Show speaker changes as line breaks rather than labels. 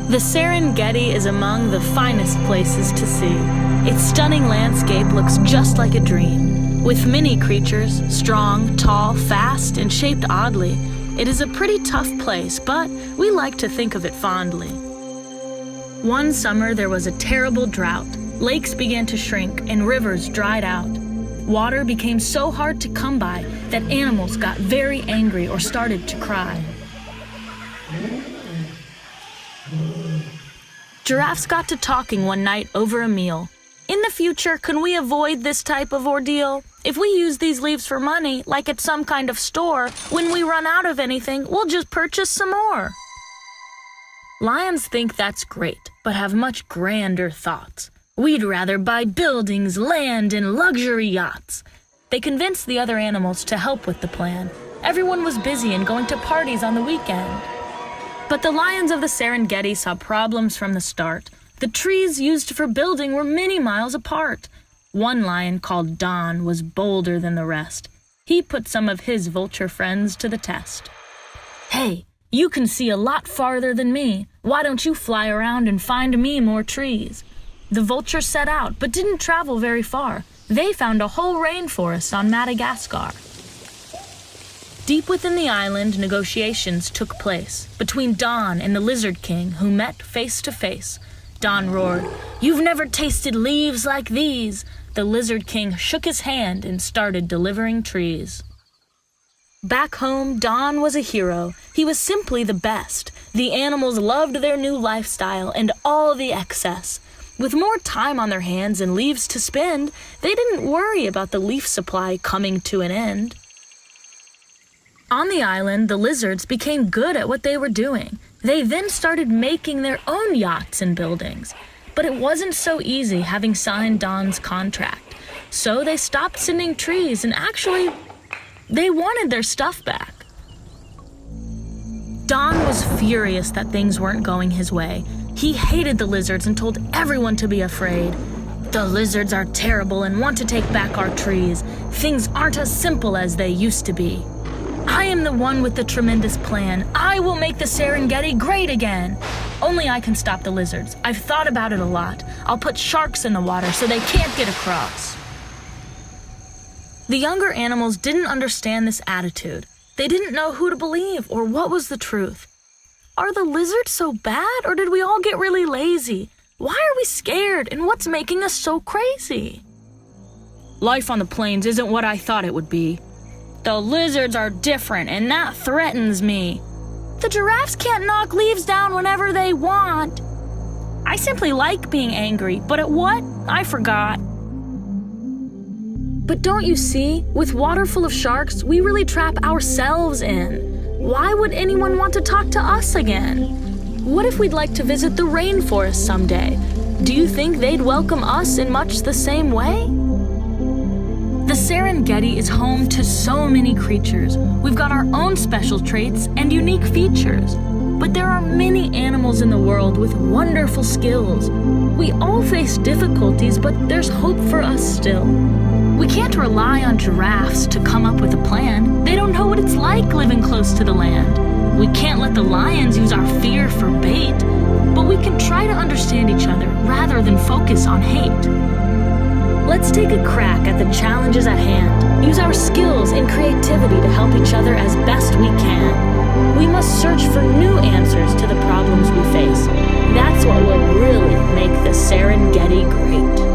The Serengeti is among the finest places to see. Its stunning landscape looks just like a dream. With many creatures, strong, tall, fast, and shaped oddly, it is a pretty tough place, but we like to think of it fondly. One summer there was a terrible drought. Lakes began to shrink and rivers dried out. Water became so hard to come by that animals got very angry or started to cry. Giraffes got to talking one night over a meal. In the future, can we avoid this type of ordeal? If we use these leaves for money, like at some kind of store, when we run out of anything, we'll just purchase some more. Lions think that's great, but have much grander thoughts. We'd rather buy buildings, land, and luxury yachts. They convinced the other animals to help with the plan. Everyone was busy and going to parties on the weekend. But the lions of the Serengeti saw problems from the start. The trees used for building were many miles apart. One lion, called Don, was bolder than the rest. He put some of his vulture friends to the test. "Hey, you can see a lot farther than me. Why don't you fly around and find me more trees?" The vultures set out, but didn't travel very far. They found a whole rainforest on Madagascar. Deep within the island, negotiations took place between Don and the Lizard King, who met face to face. Don roared, "You've never tasted leaves like these." The Lizard King shook his hand and started delivering trees. Back home, Don was a hero. He was simply the best. The animals loved their new lifestyle and all the excess. With more time on their hands and leaves to spend, they didn't worry about the leaf supply coming to an end. On the island, the lizards became good at what they were doing. They then started making their own yachts and buildings. But it wasn't so easy having signed Don's contract. So they stopped sending trees and actually, they wanted their stuff back. Don was furious that things weren't going his way. He hated the lizards and told everyone to be afraid. "The lizards are terrible and want to take back our trees. Things aren't as simple as they used to be. I am the one with the tremendous plan. I will make the Serengeti great again. Only I can stop the lizards. I've thought about it a lot. I'll put sharks in the water so they can't get across." The younger animals didn't understand this attitude. They didn't know who to believe or what was the truth. Are the lizards so bad, or did we all get really lazy? Why are we scared, and what's making us so crazy? "Life on the plains isn't what I thought it would be. The lizards are different, and that threatens me. The giraffes can't knock leaves down whenever they want. I simply like being angry, but at what? I forgot." But don't you see? With water full of sharks, we really trap ourselves in. Why would anyone want to talk to us again? What if we'd like to visit the rainforest someday? Do you think they'd welcome us in much the same way? The Serengeti is home to so many creatures. We've got our own special traits and unique features. But there are many animals in the world with wonderful skills. We all face difficulties, but there's hope for us still. We can't rely on giraffes to come up with a plan. They don't know what it's like living close to the land. We can't let the lions use our fear for bait, but we can try to understand each other rather than focus on hate. Let's take a crack at the challenges at hand. Use our skills and creativity to help each other as best we can. We must search for new answers to the problems we face. That's what will really make the Serengeti great.